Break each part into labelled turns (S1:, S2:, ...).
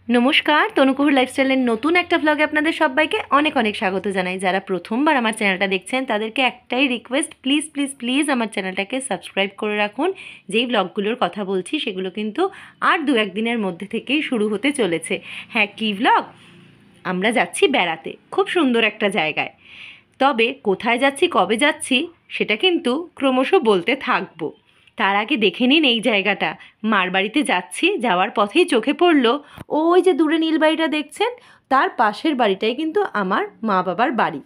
S1: नमस्कार तनुकुहुर लाइफस्टाइलेर नतून एक ब्लगे आपनादेर सबाइके अनेक अनेक स्वागत जानाई। जारा प्रथमबार आमार चैनलटा देखछेन तादेरके एकटाई रिक्वेस्ट, प्लिज प्लिज प्लिज आमार चैनलटाके सबस्क्राइब करे राखुन। जेई ब्लगगुलोर कथा बोलछि सेगुलो किन्तु आर दु एक दिनेर मध्ये थेकेई शुरू होते चलेछे। हाँ, कि ब्लग, आमरा जाচ্ছি बेড়াতে खूब सुंदर একটা জায়গায়। তবে কোথায় যাচ্ছি, কবে যাচ্ছি সেটা কিন্তু ক্রমশ বলতে থাকবো। তার আগে দেখে নিন এই জায়গাটা। মার বাড়িতে যাচ্ছি, যাওয়ার পথেই চোখে পড়লো ওই যে দূরে নীল বাড়িটা দেখছেন, তার পাশের বাড়িটাই কিন্তু আমার মা বাবার বাড়ি।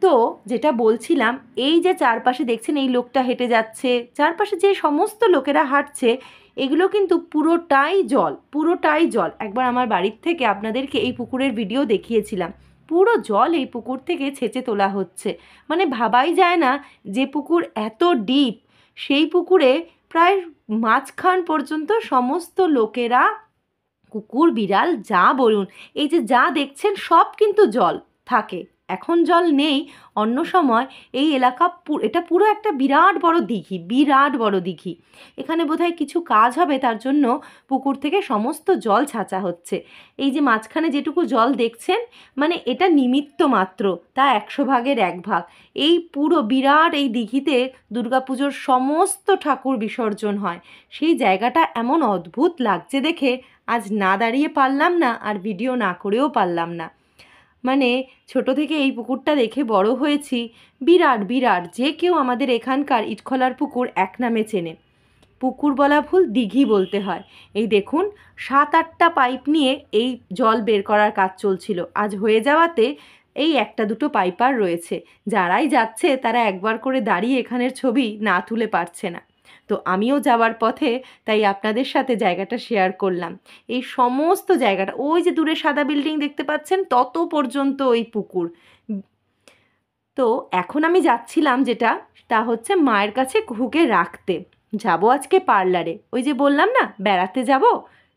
S1: তো যেটা বলছিলাম, এই যে চারপাশে দেখছেন এই লোকটা হেঁটে যাচ্ছে, চারপাশে যে সমস্ত লোকেরা হাঁটছে এগুলো কিন্তু পুরোটাই জল, পুরোটাই জল। একবার আমার বাড়ির থেকে আপনাদেরকে এই পুকুরের ভিডিও দেখিয়েছিলাম। পুরো জল এই পুকুর থেকে ছেঁচে তোলা হচ্ছে। মানে ভাবাই যায় না যে পুকুর এত ডিপ, সেই পুকুরে প্রায় মাঝখান পর্যন্ত সমস্ত লোকেরা, কুকুর বিড়াল যা বলুন, এই যে যা দেখছেন সব কিন্তু জল থাকে। এখন জল নেই, অন্য সময় এই এলাকা এটা পুরো একটা বিরাট বড় দিঘি, বিরাট বড় দিঘি। এখানে বোধহয় কিছু কাজ হবে, তার জন্য পুকুর থেকে সমস্ত জল ছাঁচা হচ্ছে। এই যে মাঝখানে যেটুকু জল দেখছেন, মানে এটা নিমিত্ত মাত্র, তা 100 ভাগের 1 ভাগ। এই পুরো বিরাট এই দিঘিতে দুর্গাপুজোর সমস্ত ঠাকুর বিসর্জন হয়। সেই জায়গাটা এমন অদ্ভুত লাগছে দেখে আজ না দাঁড়িয়ে পারলাম না, আর ভিডিও না করেও পারলাম না। মানে ছোট থেকে এই পুকুরটা দেখে বড় হয়েছি, বিরাট বিরাট। যে কেউ আমাদের এখানকার ইটখলার পুকুর এক নামে চেনে। পুকুর বলা ভুল, দিঘি বলতে হয়। এই দেখুন 7-8টা পাইপ নিয়ে এই জল বের করার কাজ চলছিল। আজ হয়ে যাওয়াতে এই একটা দুটো পাইপ আর রয়েছে। যারাই যাচ্ছে তারা একবার করে দাঁড়িয়ে এখানের ছবি না তুলে পারছে না। তো আমিও যাওয়ার পথে তাই আপনাদের সাথে জায়গাটা শেয়ার করলাম। এই সমস্ত জায়গাটা, ওই যে দূরে সাদা বিল্ডিং দেখতে পাচ্ছেন, তত পর্যন্ত ওই পুকুর। তো এখন আমি যাচ্ছিলাম যেটা, তা হচ্ছে মায়ের কাছে কুহুকে রাখতে যাব আজকে পার্লারে। ওই যে বললাম না বেড়াতে যাব,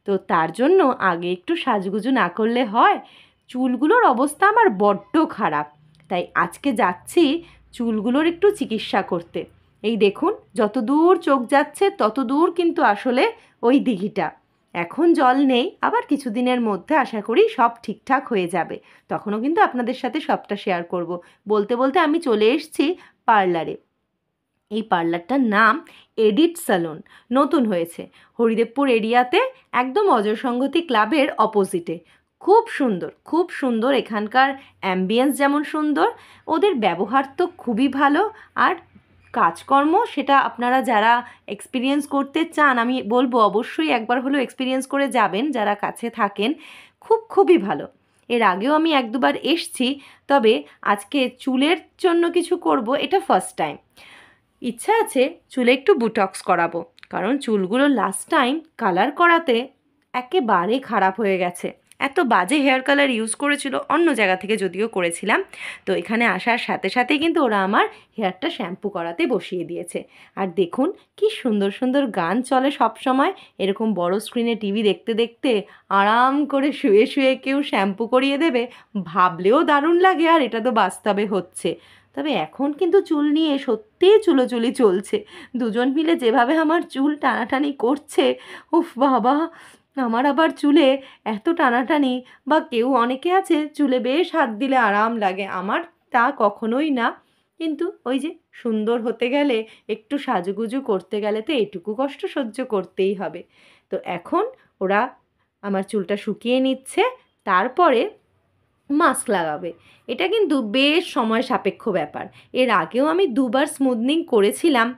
S1: তো তার জন্য আগে একটু সাজগুজু না করলে হয়। চুলগুলোর অবস্থা আমার বড্ড খারাপ, তাই আজকে যাচ্ছি চুলগুলোর একটু চিকিৎসা করতে। এই দেখুন যত দূর চোখ যাচ্ছে তত দূর কিন্তু আসলে ওই দিঘিটা। এখন জল নেই, আবার কিছুদিনের মধ্যে আশা করি সব ঠিকঠাক হয়ে যাবে। তখনও কিন্তু আপনাদের সাথে সবটা শেয়ার করব। বলতে বলতে আমি চলে এসেছি পার্লারে। এই পার্লারটার নাম এডিট স্যালন, নতুন হয়েছে হরিদেবপুর এরিয়াতে, একদম অজয় সংহতি ক্লাবের অপোজিটে। খুব সুন্দর, খুব সুন্দর। এখানকার অ্যাম্বিয়েন্স যেমন সুন্দর, ওদের ব্যবহার তো খুবই ভালো। আর কাজকর্ম সেটা আপনারা যারা এক্সপিরিয়েন্স করতে চান, আমি বলবো অবশ্যই একবার হলেও এক্সপিরিয়েন্স করে যাবেন যারা কাছে থাকেন। খুবই ভালো। এর আগেও আমি 1-2 বার এসছি, তবে আজকে চুলের জন্য কিছু করব, এটা ফার্স্ট টাইম। ইচ্ছা আছে চুলে একটু বুটক্স করাবো, কারণ চুলগুলো লাস্ট টাইম কালার করাতে একেবারে খারাপ হয়ে গেছে। এত বাজে হেয়ার কালার ইউজ করেছিল, অন্য জায়গা থেকে যদিও করেছিলাম। তো এখানে আসার সাথে সাথেই কিন্তু ওরা আমার হেয়ারটা শ্যাম্পু করাতে বসিয়ে দিয়েছে। আর দেখুন কি সুন্দর সুন্দর গান চলে সব সময়। এরকম বড় স্ক্রিনে টিভি দেখতে দেখতে আরাম করে শুয়ে শুয়ে কেউ শ্যাম্পু করিয়ে দেবে, ভাবলেও দারুণ লাগে। আর এটা তো বাস্তবে হচ্ছে। তবে এখন কিন্তু চুল নিয়ে সত্যিই চুলোচুলি চলছে। দুজন মিলে যেভাবে আমার চুল টানাটানি করছে, উফ বাবা, আমার আবার চুলে এত টানাটানি, বা কেউ অনেকে আছে চুলে বেশ হাত দিলে আরাম লাগে, আমার তা কখনোই না। কিন্তু ওই যে সুন্দর হতে গেলে, একটু সাজুগুজু করতে গেলে তো এটুকু কষ্ট সহ্য করতেই হবে। তো এখন ওরা আমার চুলটা শুকিয়ে নিচ্ছে, তারপরে মাস্ক লাগাবে। এটা কিন্তু বেশ সময় সাপেক্ষ ব্যাপার। এর আগেও আমি 2 বার স্মুথনিং করেছিলাম,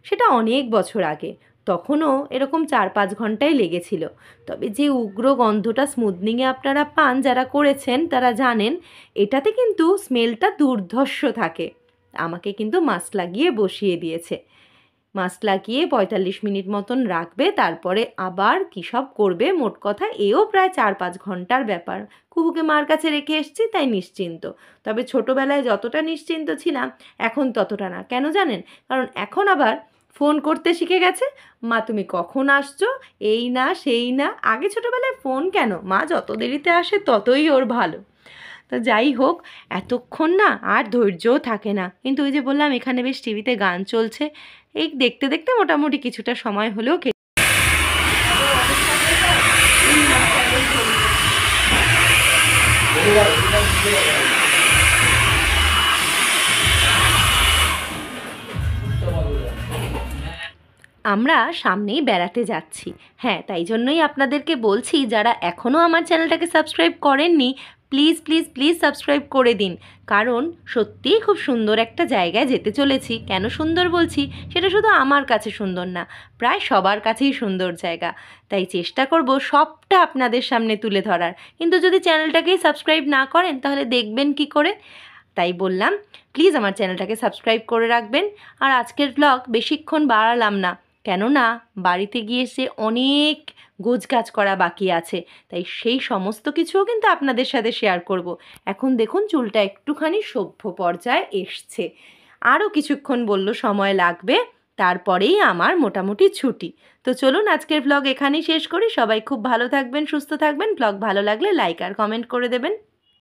S1: সেটা অনেক বছর আগে। তখনও এরকম 4-5 ঘন্টাই লেগেছিল। তবে যে উগ্র গন্ধটা স্মুথনিংয়ে আপনারা পান যারা করেছেন তারা জানেন, এটাতে কিন্তু স্মেলটা দুর্ধর্ষ থাকে। আমাকে কিন্তু মাস্ক লাগিয়ে বসিয়ে দিয়েছে। মাস্ক লাগিয়ে 45 মিনিট মতন রাখবে, তারপরে আবার কী সব করবে। মোট কথা এও প্রায় 4-5 ঘন্টার ব্যাপার। কুহুকে মার কাছে রেখে এসেছি তাই নিশ্চিন্ত। তবে ছোটোবেলায় যতটা নিশ্চিন্ত ছিলাম এখন ততটা না। কেন জানেন? কারণ এখন আবার ফোন করতে শিখে গেছে। মা তুমি কখন আসছো, এই না সেই না। আগে ছোটোবেলায় ফোন কেন, মা যত দেরিতে আসে ততই ওর ভালো। তো যাই হোক, এতক্ষণ না আর ধৈর্যও থাকে না। কিন্তু ওই যে বললাম এখানে বেশ টিভিতে গান চলছে, এই দেখতে দেখতে মোটামুটি কিছুটা সময় হলেও আমরা সামনেই বেড়াতে যাচ্ছি। হ্যাঁ, তাই জন্যই আপনাদেরকে বলছি, যারা এখনও আমার চ্যানেলটাকে সাবস্ক্রাইব করেননি প্লিজ প্লিজ প্লিজ সাবস্ক্রাইব করে দিন। কারণ সত্যিই খুব সুন্দর একটা জায়গায় যেতে চলেছি। কেন সুন্দর বলছি, সেটা শুধু আমার কাছে সুন্দর না, প্রায় সবার কাছেই সুন্দর জায়গা। তাই চেষ্টা করব সবটা আপনাদের সামনে তুলে ধরার। কিন্তু যদি চ্যানেলটাকেই সাবস্ক্রাইব না করেন তাহলে দেখবেন কি করে? তাই বললাম, প্লিজ আমার চ্যানেলটাকে সাবস্ক্রাইব করে রাখবেন। আর আজকের ব্লগ বেশিক্ষণ বাড়ালাম না, কেননা বাড়িতে গিয়ে সে অনেক গোছগাছ করা বাকি আছে। তাই সেই সমস্ত কিছুও কিন্তু আপনাদের সাথে শেয়ার করব। এখন দেখুন চুলটা একটুখানি সভ্য পর্যায়ে এসছে, আরও কিছুক্ষণ সময় লাগবে, তারপরেই আমার মোটামুটি ছুটি। তো চলুন আজকের ব্লগ এখানেই শেষ করি। সবাই খুব ভালো থাকবেন, সুস্থ থাকবেন। ব্লগ ভালো লাগলে লাইক আর কমেন্ট করে দেবেন।